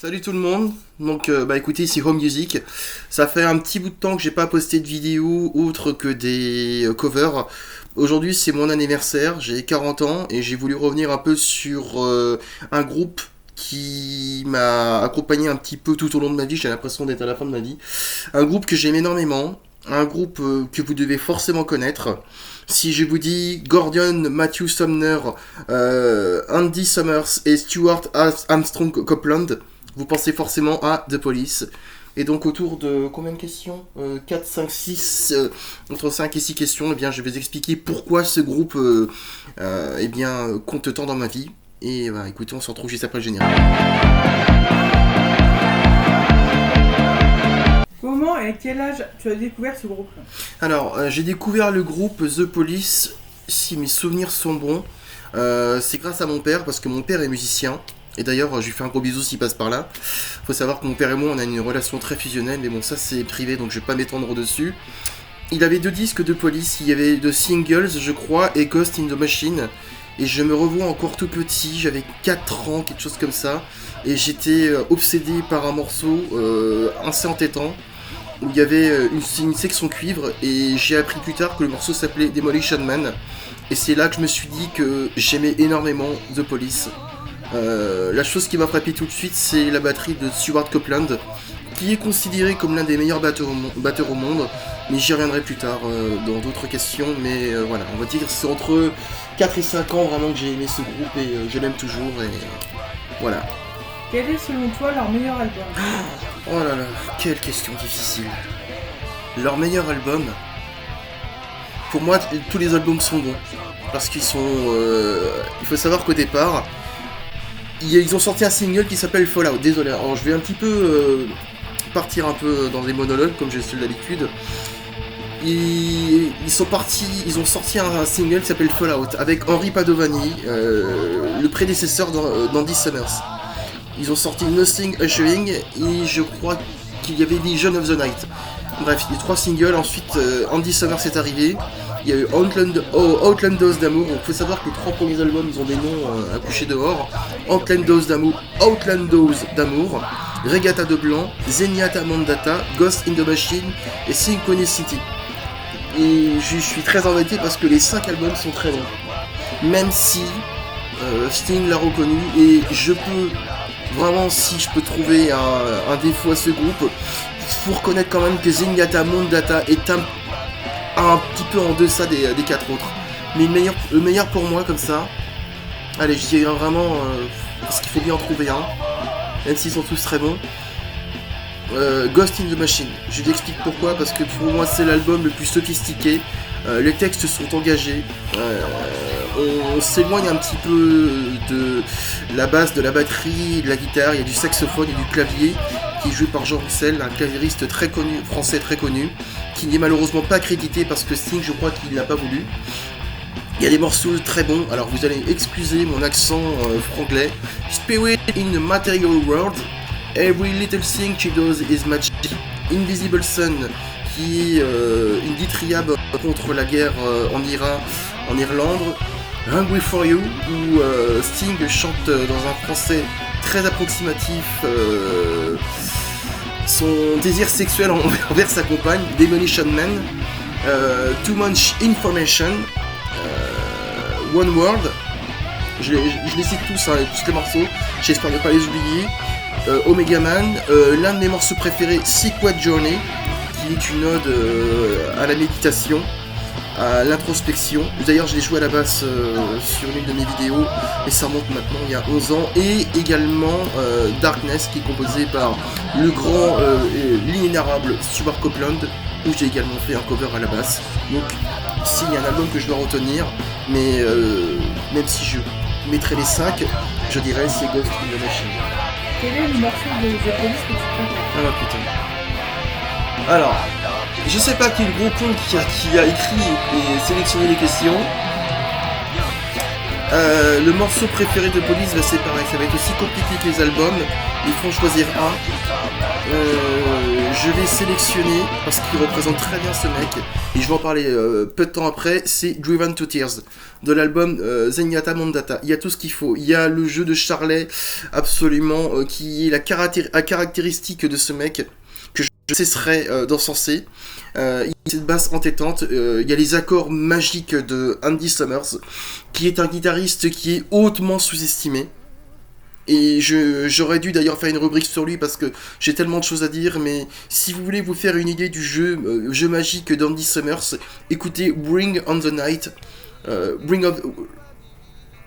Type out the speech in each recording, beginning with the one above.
Salut tout le monde, donc écoutez, ici Home Music. Ça fait un petit bout de temps que j'ai pas posté de vidéo autre que des covers. Aujourd'hui c'est mon anniversaire, j'ai 40 ans et j'ai voulu revenir un peu sur un groupe qui m'a accompagné un petit peu tout au long de ma vie, j'ai l'impression d'être à la fin de ma vie. Un groupe que j'aime énormément, un groupe que vous devez forcément connaître. Si je vous dis Gordon Matthew Sumner, Andy Summers et Stuart Armstrong Copeland, vous pensez forcément à The Police. Et donc autour de combien de questions 4, 5, 6, entre 5 et 6 questions, eh bien, je vais vous expliquer pourquoi ce groupe compte tant dans ma vie. Et écoutez, on se retrouve juste après le générique. Comment et à quel âge tu as découvert ce groupe? Alors, j'ai découvert le groupe The Police, si mes souvenirs sont bons. C'est grâce à mon père, parce que mon père est musicien. Et d'ailleurs, je lui fais un gros bisou s'il passe par là. Faut savoir que mon père et moi, on a une relation très fusionnelle, mais bon, ça c'est privé, donc je vais pas m'étendre dessus. Il avait 2 disques de Police, il y avait 2 singles, je crois, et Ghost in the Machine. Et je me revois encore tout petit, j'avais 4 ans, quelque chose comme ça. Et j'étais obsédé par un morceau assez entêtant, où il y avait une section cuivre, et j'ai appris plus tard que le morceau s'appelait Demolition Man. Et c'est là que je me suis dit que j'aimais énormément The Police. La chose qui m'a frappé tout de suite, c'est la batterie de Stuart Copeland, qui est considéré comme l'un des meilleurs batteurs au monde, mais j'y reviendrai plus tard dans d'autres questions, mais voilà, on va dire que c'est entre 4 et 5 ans vraiment que j'ai aimé ce groupe et je l'aime toujours, et voilà. Quel est selon toi leur meilleur album? Oh là là, quelle question difficile. Leur meilleur album, pour moi tous les albums sont bons, parce qu'ils sont... il faut savoir qu'au départ, ils ont sorti un single qui s'appelle Fallout. Désolé, alors je vais un petit peu partir un peu dans des monologues comme j'ai fait d'habitude. Ils ont sorti un single qui s'appelle Fallout avec Henry Padovani, le prédécesseur d'Andy Summers. Ils ont sorti Nothing Ushering et je crois qu'il y avait Vision of the Night. Bref, il y a 3 singles. Ensuite, Andy Summers est arrivé. Il y a eu Outlandos d'amour. Il faut savoir que les 3 premiers albums, ils ont des noms à coucher dehors. Outlandos d'amour, Regatta de blanc, Zenyatta Mandata, Ghost in the Machine et Synchronicity. Et je suis très embêté parce que les 5 albums sont très bons. Même si Sting l'a reconnu, et je peux vraiment, si je peux trouver un défaut à ce groupe, il faut reconnaître quand même que Zenyatta Mandata est un petit peu en deçà des 4 autres. Mais le meilleur pour moi, comme ça, allez, je dirais vraiment, parce qu'il faut bien en trouver un, même s'ils sont tous très bons. Ghost in the Machine. Je t'explique pourquoi, parce que pour moi c'est l'album le plus sophistiqué. Les textes sont engagés. On s'éloigne un petit peu de la basse, de la batterie, de la guitare. Il y a du saxophone et du clavier qui est joué par Jean Roussel, un claviériste très connu, français très connu, qui n'est malheureusement pas crédité parce que Sting, je crois qu'il n'a pas voulu. Il y a des morceaux très bons, alors vous allez excuser mon accent franglais. Spirit in the Material World, Every Little Thing She Does Is Magic, Invisible Sun, qui est une diatribe contre la guerre en Irlande, Hungry for You, où Sting chante dans un français très approximatif son désir sexuel envers sa compagne, Demolition Man, Too Much Information, One World, je les cite tous, hein, tous les morceaux, j'espère ne pas les oublier, Omega Man, l'un de mes morceaux préférés, Secret Journey, qui est une ode à la méditation, à l'introspection. D'ailleurs, je l'ai joué à la basse sur une de mes vidéos, et ça remonte maintenant il y a 11 ans. Et également Darkness, qui est composé par le grand, l'inénarrable Stuart Copeland, où j'ai également fait un cover à la basse. Donc, s'il y a un album que je dois retenir, mais même si je mettrais les 5, je dirais c'est Ghost in the Machine. Quel est le morceau de The Police que tu préfères? Ah putain. Alors, je sais pas qui est le gros con qui a écrit et sélectionné les questions. Le morceau préféré de Police, c'est pareil, ça va être aussi compliqué que les albums. Il faut en choisir un. je vais sélectionner, parce qu'il représente très bien ce mec, et je vais en parler peu de temps après, c'est Driven to Tears, de l'album Zenyatta Mondatta. Il y a tout ce qu'il faut, il y a le jeu de Charlet, absolument, qui est la caractéristique de ce mec, que je cesserai d'encenser. Il y a cette basse entêtante, il y a les accords magiques de Andy Summers, qui est un guitariste qui est hautement sous-estimé. Et j'aurais dû d'ailleurs faire une rubrique sur lui parce que j'ai tellement de choses à dire, mais si vous voulez vous faire une idée du jeu magique d'Andy Summers, écoutez Bring on the Night,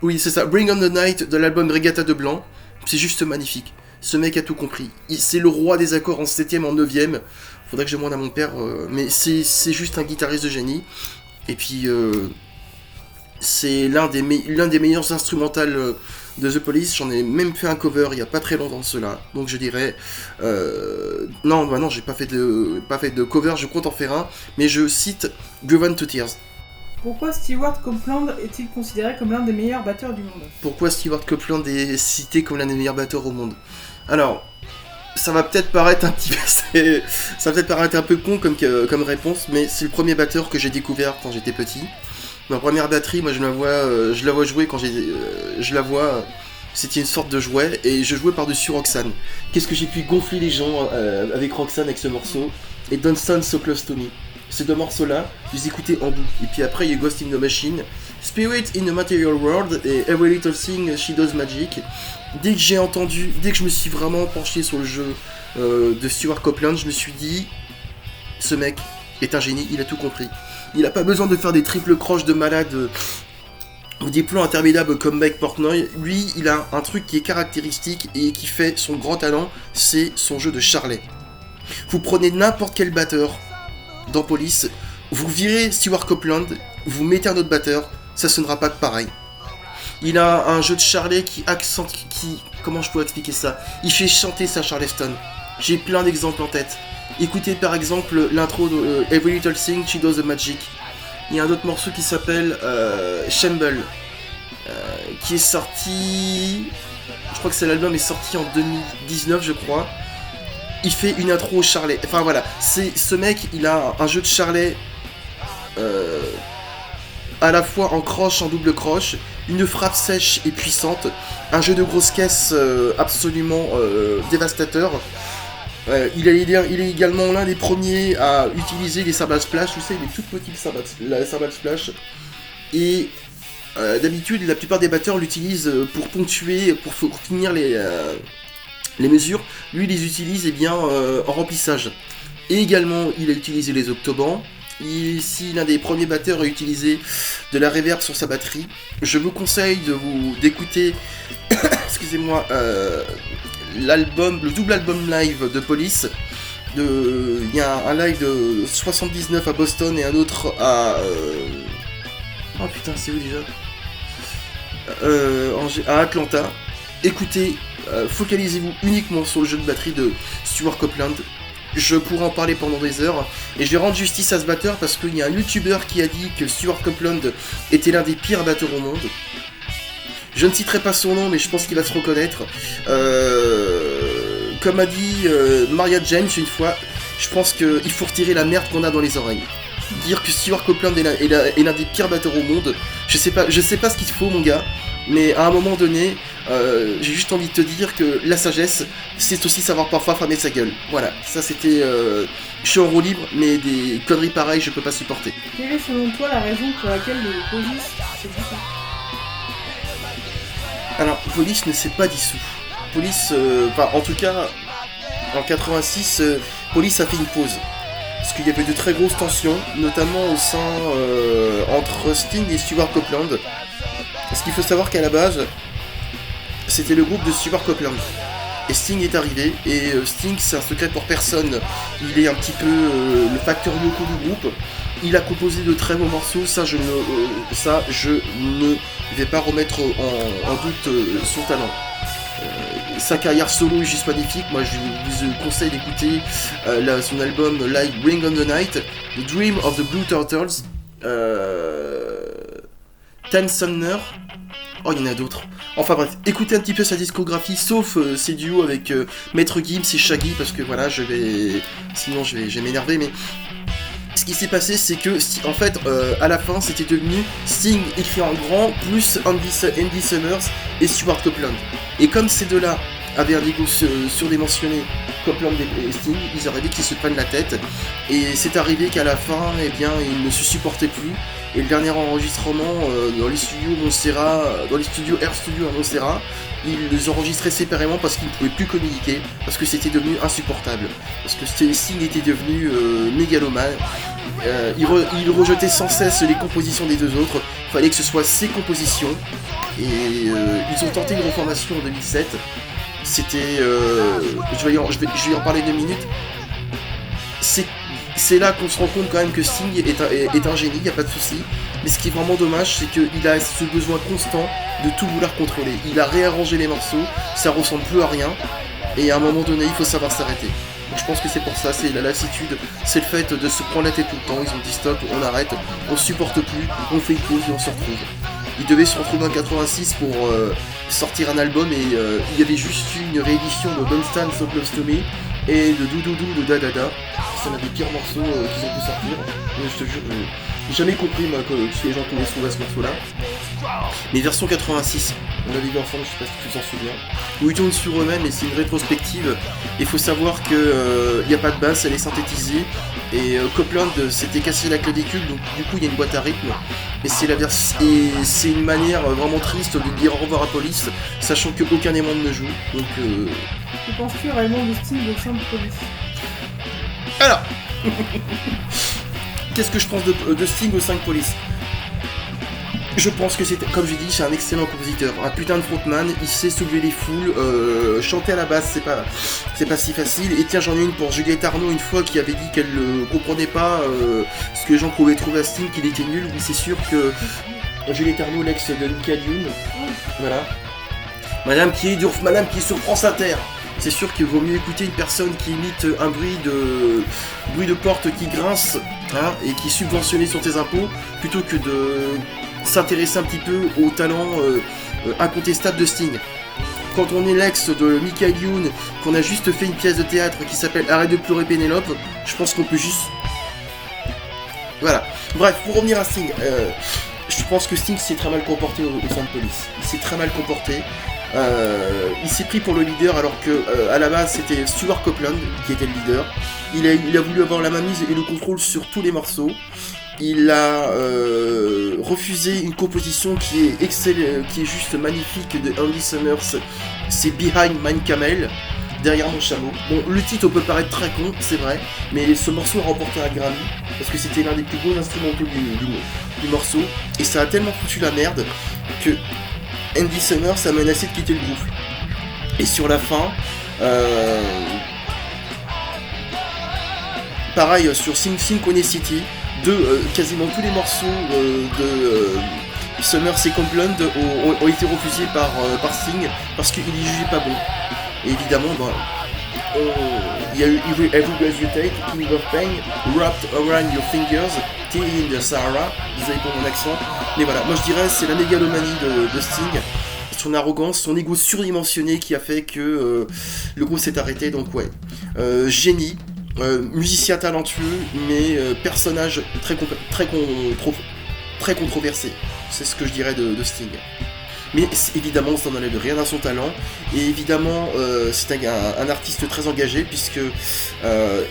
oui c'est ça, Bring on the Night de l'album Regatta de Blanc, c'est juste magnifique. Ce mec a tout compris, c'est le roi des accords en 7ème, en 9ème, faudrait que je demande à mon père, mais c'est juste un guitariste de génie, et puis c'est l'un des meilleurs instrumentales de The Police. J'en ai même fait un cover il n'y a pas très longtemps de cela, donc je dirais non, j'ai pas fait de cover, je compte en faire un, mais je cite Driven to Tears. Pourquoi Stewart Copeland est-il considéré comme l'un des meilleurs batteurs du monde? Pourquoi Stewart Copeland est cité comme l'un des meilleurs batteurs au monde? Alors, ça va peut-être paraître un petit peu, ça va peut-être paraître un peu con comme réponse, mais c'est le premier batteur que j'ai découvert quand j'étais petit. Ma première batterie, moi je la vois jouer quand c'était une sorte de jouet, et je jouais par-dessus Roxanne. Qu'est-ce que j'ai pu gonfler les gens avec Roxanne, avec ce morceau, et Don't Stand So Close To Me. Ces deux morceaux-là, je les écoutais en boucle. Et puis après, il y a Ghost in the Machine, Spirit in the Material World, et Every Little Thing She Does Magic. Dès que je me suis vraiment penché sur le jeu de Stewart Copeland, je me suis dit, ce mec est un génie, il a tout compris. Il a pas besoin de faire des triples croches de malade ou des plans interminables comme Mike Portnoy. Lui, il a un truc qui est caractéristique et qui fait son grand talent, c'est son jeu de Charlet. Vous prenez n'importe quel batteur dans Police, vous virez Stewart Copeland, vous mettez un autre batteur, ça sonnera pas pareil. Il a un jeu de Charlet comment je pourrais expliquer ça? Il fait chanter sa Charleston. J'ai plein d'exemples en tête. Écoutez par exemple l'intro de Every Little Thing She Does the Magic. Il y a un autre morceau qui s'appelle Shamble, qui est sorti, je crois que l'album est sorti en 2019 je crois. Il fait une intro au Charlet, enfin voilà, ce mec il a un jeu de Charlet à la fois en croche, en double croche, une frappe sèche et puissante, un jeu de grosse caisse absolument dévastateur. Il est également l'un des premiers à utiliser les cymbales splash, vous savez, les toutes petites cymbales splash. Et d'habitude, la plupart des batteurs l'utilisent pour ponctuer, pour finir les mesures. Lui, il les utilise en remplissage. Et également, il a utilisé les octobans. Ici, l'un des premiers batteurs a utilisé de la reverb sur sa batterie. Je vous conseille d'écouter, excusez-moi, le double album live de Police. Il y a un live de 79 à Boston et un autre à... Oh putain, c'est où déjà à Atlanta. Écoutez, focalisez-vous uniquement sur le jeu de batterie de Stewart Copeland. Je pourrais en parler pendant des heures, et je vais rendre justice à ce batteur parce qu'il y a un youtubeur qui a dit que Stewart Copeland était l'un des pires batteurs au monde. Je ne citerai pas son nom, mais je pense qu'il va se reconnaître. Comme a dit Maria James une fois, je pense qu'il faut retirer la merde qu'on a dans les oreilles. Dire que Stewart Copeland est l'un des pires batteurs au monde, je sais pas ce qu'il faut mon gars, mais à un moment donné, j'ai juste envie de te dire que la sagesse, c'est aussi savoir parfois fermer sa gueule. Voilà, ça c'était... je suis en roue libre, mais des conneries pareilles, je peux pas supporter. Quelle est selon toi la raison pour laquelle le Police s'est dissous? Alors, Police ne s'est pas dissous. Police, en tout cas, en 86, Police a fait une pause. Parce qu'il y avait de très grosses tensions, notamment au sein entre Sting et Stewart Copeland. Parce qu'il faut savoir qu'à la base, c'était le groupe de Stewart Copeland. Et Sting est arrivé, et Sting, c'est un secret pour personne. Il est un petit peu le facteur Yoko du groupe. Il a composé de très beaux morceaux, ça je ne vais pas remettre en doute son talent. Sa carrière solo est juste magnifique. Moi je vous conseille d'écouter son album Like Bring on the Night, The Dream of the Blue Turtles, Ten Sumner, Oh, il y en a d'autres. Enfin bref, écoutez un petit peu sa discographie, sauf ses duos avec Maître Gims et Shaggy, parce que voilà, sinon je vais m'énerver, mais ce qui s'est passé, c'est que, en fait, à la fin, c'était devenu Sting écrit en grand, plus Andy Summers et Stuart Copeland. Et comme ces deux-là avaient un ego surdimensionné, Copeland et Sting, ils arrivaient qu'ils se prennent la tête. Et c'est arrivé qu'à la fin, eh bien, ils ne se supportaient plus. Et le dernier enregistrement dans les studios Montserrat, dans les studios Air Studio à Montserrat, ils les enregistraient séparément parce qu'ils ne pouvaient plus communiquer, parce que c'était devenu insupportable. Parce que Sting était devenu mégalomane. Il rejetait sans cesse les compositions des deux autres. Il fallait que ce soit ses compositions. Et ils ont tenté une reformation en 2007. C'était... je vais y en parler 2 minutes. C'est là qu'on se rend compte quand même que Sting est un génie, y a pas de souci. Mais ce qui est vraiment dommage, c'est qu'il a ce besoin constant de tout vouloir contrôler. Il a réarrangé les morceaux, ça ressemble plus à rien. Et à un moment donné, il faut savoir s'arrêter. Donc je pense que c'est pour ça, c'est la lassitude, c'est le fait de se prendre la tête tout le temps. Ils ont dit stop, on arrête, on supporte plus, on fait une pause et on se retrouve. Ils devaient se retrouver en 86 pour sortir un album et il y avait juste eu une réédition de Don't Stand So Close To Me et de Doudoudou de Dadada. C'est l'un des pires morceaux qu'ils ont pu sortir. Je te jure, j'ai jamais compris moi, que les gens pouvaient se trouver à ce morceau-là. Mais version 86, on l'avait vu ensemble, je sais pas si tu t'en souviens, où ils tournent sur eux-mêmes et c'est une rétrospective. Il faut savoir que y a pas de basse, elle est synthétisée. Et Copeland s'était cassé la clavicule, donc du coup il y a une boîte à rythme. Et c'est une manière vraiment triste de dire au revoir à Police, sachant qu'aucun des membres ne joue. Donc Que penses-tu réellement de Sting de Saint Police? Alors qu'est-ce que je pense de Sting au 5 Police? Je pense que c'est, comme je dis, c'est un excellent compositeur, un putain de frontman, il sait soulever les foules, chanter à la basse c'est pas si facile. Et tiens, j'en ai une pour Juliette Arnaud une fois qui avait dit qu'elle ne comprenait pas ce que les gens pouvaient trouver à Sting, qu'il était nul. Oui, c'est sûr que Juliette Arnaud, l'ex de Michael Youn, voilà, madame qui est sur France Inter. C'est sûr qu'il vaut mieux écouter une personne qui imite un bruit de porte qui grince, hein, et qui est subventionné sur tes impôts, plutôt que de s'intéresser un petit peu au talent incontestable de Sting. Quand on est l'ex de Michael Youn, qu'on a juste fait une pièce de théâtre qui s'appelle Arrête de pleurer Pénélope, je pense qu'on peut juste... Voilà. Bref, pour revenir à Sting, je pense que Sting s'est très mal comporté au sein de Police. Il s'est très mal comporté. Il s'est pris pour le leader alors que à la base c'était Stuart Copeland qui était le leader. Il a voulu avoir la mainmise et le contrôle sur tous les morceaux. Il a refusé une composition qui est juste magnifique de Andy Summers. C'est Behind Mine Camel, derrière mon chameau. Bon, le titre peut paraître très con, c'est vrai, mais ce morceau a remporté un Grammy parce que c'était l'un des plus beaux instrumentaux du morceau. Et ça a tellement foutu la merde que Andy Summers a menacé de quitter le groupe. Et sur la fin, pareil sur Sing Sing Kone City, quasiment tous les morceaux de Summers et Copeland ont été refusés par Sting parce qu'il les jugeait pas bon. Et évidemment, il y a eu Every Breath You Take, King of Pain, Wrapped Around Your Fingers, Tea in the Sahara, désolé pour mon accent, mais voilà, moi je dirais c'est la mégalomanie de Sting, son arrogance, son ego surdimensionné qui a fait que le groupe s'est arrêté, donc ouais, génie, musicien talentueux, mais personnage très controversé, c'est ce que je dirais de Sting. Mais évidemment, ça n'enlève rien à son talent. Et évidemment, c'est un artiste très engagé, puisque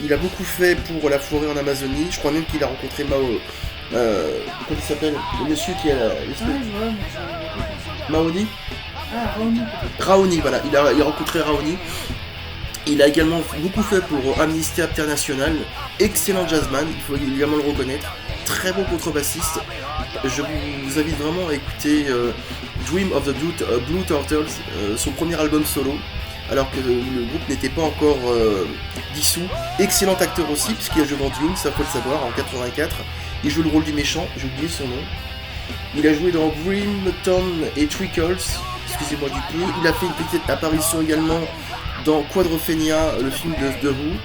il a beaucoup fait pour la forêt en Amazonie. Je crois même qu'il a rencontré comment il s'appelle? Le monsieur qui a Mahoney? Ah, Raoni. Raoni, voilà. Il a rencontré Raoni. Il a également beaucoup fait pour Amnesty International. Excellent jazzman, il faut également le reconnaître. Très bon contrebassiste. Je vous invite vraiment à écouter Dream of the Blue Turtles, son premier album solo, alors que le groupe n'était pas encore dissous. Excellent acteur aussi, puisqu'il a joué dans Dune, ça faut le savoir, en 84. Il joue le rôle du méchant, j'ai oublié son nom. Il a joué dans Grim, Tom et Trickles, excusez-moi du peu. Il a fait une petite apparition également dans Quadrophenia, le film de The Who.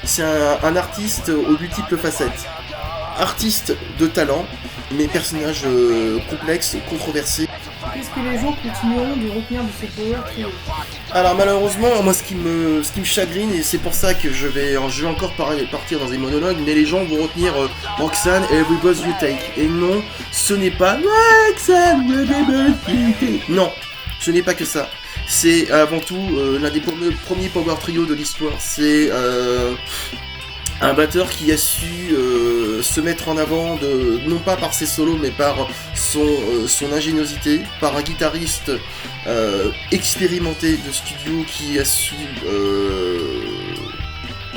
C'est un artiste aux multiples facettes. Artiste de talent, mais personnage complexe, controversé. Qu'est-ce que que les gens continueront de retenir de ce power trio? Alors malheureusement, moi ce qui me chagrine, et c'est pour ça que je vais encore partir dans des monologues, mais les gens vont retenir Roxanne, Every Buzz You Take. Et non, ce n'est pas Roxanne, Every Buzz You Take. Non, ce n'est pas que ça. C'est avant tout l'un des premiers power trio de l'histoire. C'est un batteur qui a su se mettre en avant, non pas par ses solos, mais par son ingéniosité, par un guitariste expérimenté de studio qui a su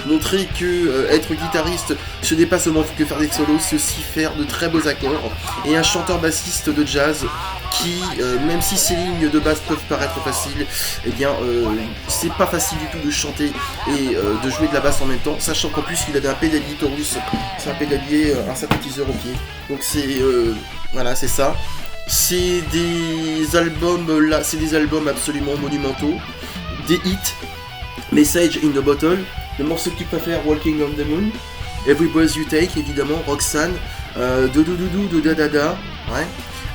montrer que être guitariste, ce n'est pas seulement que faire des solos, c'est aussi faire de très beaux accords, et un chanteur bassiste de jazz qui, même si ses lignes de basse peuvent paraître faciles, eh bien, c'est pas facile du tout de chanter et de jouer de la basse en même temps, sachant qu'en plus il avait un pédalier Taurus, c'est un pédalier, un synthétiseur au pied, donc c'est, voilà, c'est ça. C'est des albums là, c'est des albums absolument monumentaux, des hits, Message in the Bottle, le morceau que tu préfères, Walking on the Moon, Every Breath You Take, évidemment, Roxanne, de Doudoudou, de Dadada, ouais.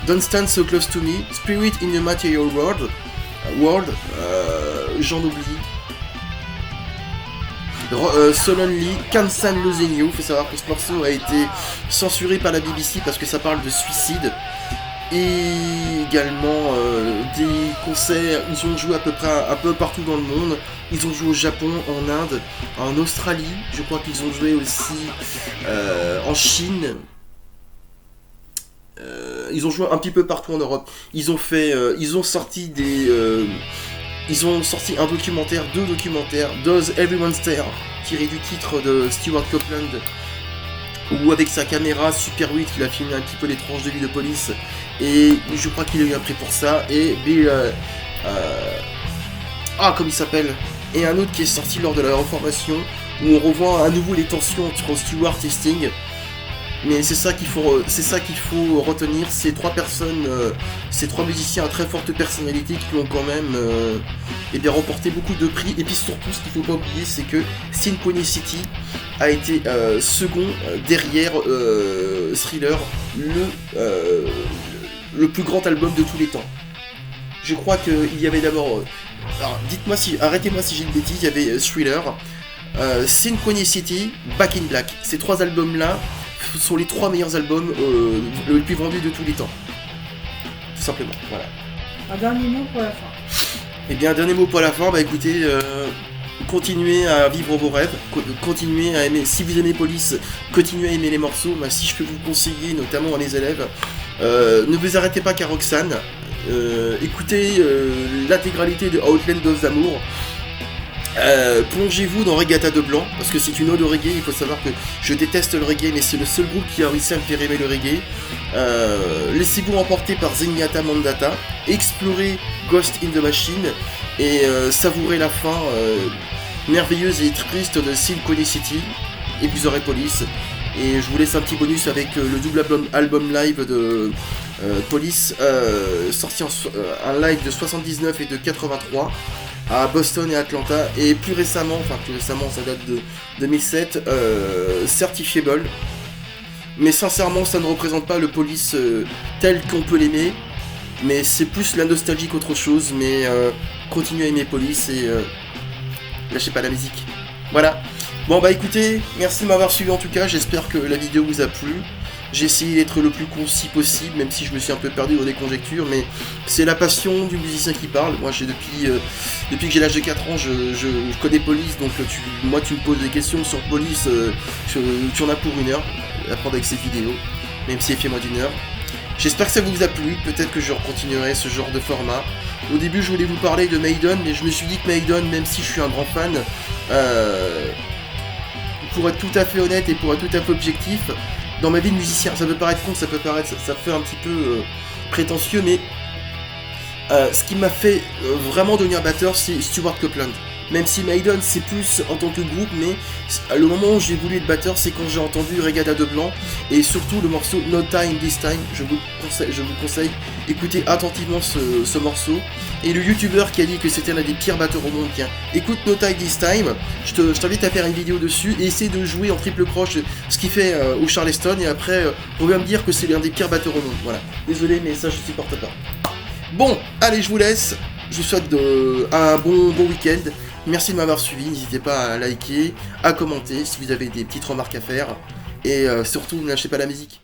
Don't Stand So Close to Me, Spirit in the Material World, j'en oublie. Solemnly, Can't Stand Losing You, faut savoir que ce morceau a été censuré par la BBC parce que ça parle de suicide. Et également des concerts, ils ont joué à peu près un peu partout dans le monde. Ils ont joué au Japon, en Inde, en Australie, je crois qu'ils ont joué aussi en Chine. Ils ont joué un petit peu partout en Europe. Ils ont sorti un documentaire, 2 documentaires, Does Everyone Stare, tiré du titre de Stewart Copeland, où avec sa caméra Super 8, il a filmé un petit peu les tranches de vie de police, et je crois qu'il a eu un prix pour ça, et Bill, comme il s'appelle, et un autre qui est sorti lors de la reformation, où on revoit à nouveau les tensions entre Stewart et Sting. Mais c'est ça qu'il faut retenir, ces 3 personnes, ces 3 musiciens à très forte personnalité qui ont quand même remporté beaucoup de prix. Et puis surtout, ce qu'il ne faut pas oublier, c'est que Synchronicity a été second derrière Thriller, le plus grand album de tous les temps. Je crois qu'il y avait d'abord... alors arrêtez-moi si j'ai une bêtise, il y avait Thriller, Synchronicity, Back in Black. Ces 3 albums-là sont les 3 meilleurs albums les plus vendus de tous les temps. Tout simplement, voilà. Un dernier mot pour la fin. Et bien, un dernier mot pour la fin, bah écoutez, continuez à vivre vos rêves, continuez à aimer, si vous aimez Police, continuez à aimer les morceaux. Bah, si je peux vous conseiller, notamment à mes élèves, ne vous arrêtez pas qu'à Roxanne, écoutez l'intégralité de Outland of Amour. Plongez-vous dans Regatta de Blanc, parce que c'est une ode au reggae. Il faut savoir que je déteste le reggae, mais c'est le seul groupe qui a réussi à me faire aimer le reggae. Laissez-vous emporter par Zenyatta Mandata, explorez Ghost in the Machine, et savourez la fin merveilleuse et triste de Synchronicity, et vous aurez Police. Et je vous laisse un petit bonus avec le double album live de Police, sorti un live de 79 et de 83 à Boston et Atlanta, et plus récemment, ça date de 2007, Certifiable. Mais sincèrement, ça ne représente pas le Police tel qu'on peut l'aimer, mais c'est plus la nostalgie qu'autre chose. Mais continuez à aimer Police et lâchez pas la musique. Voilà. Bon bah écoutez, merci de m'avoir suivi en tout cas, j'espère que la vidéo vous a plu. J'ai essayé d'être le plus concis possible, même si je me suis un peu perdu dans des conjectures, mais c'est la passion du musicien qui parle. Moi, depuis que j'ai l'âge de 4 ans, je connais Police, donc tu me poses des questions sur Police, tu en as pour 1 heure à prendre avec cette vidéo, même si elle fait moins d'1 heure. J'espère que ça vous a plu, peut-être que je continuerai ce genre de format. Au début, je voulais vous parler de Maiden, mais je me suis dit que Maiden, même si je suis un grand fan, pour être tout à fait honnête et pour être tout à fait objectif, dans ma vie de musicien, ça peut paraître con, ça fait un petit peu prétentieux, mais ce qui m'a fait vraiment devenir batteur, c'est Stewart Copeland. Même si Maiden c'est plus en tant que groupe, mais le moment où j'ai voulu être batteur, c'est quand j'ai entendu Regatta de Blanc, et surtout le morceau No Time This Time. Je vous conseille, écoutez attentivement ce morceau. Et le youtubeur qui a dit que c'était l'un des pires batteurs au monde, tiens, écoute No Time This Time, je t'invite à faire une vidéo dessus, et essaie de jouer en triple croche ce qu'il fait au Charleston, et après reviens me dire que c'est l'un des pires batteurs au monde. Voilà, désolé mais ça je supporte pas. Bon, allez, je vous laisse. Je vous souhaite un bon week-end. Merci de m'avoir suivi. N'hésitez pas à liker, à commenter si vous avez des petites remarques à faire. Et surtout, ne lâchez pas la musique.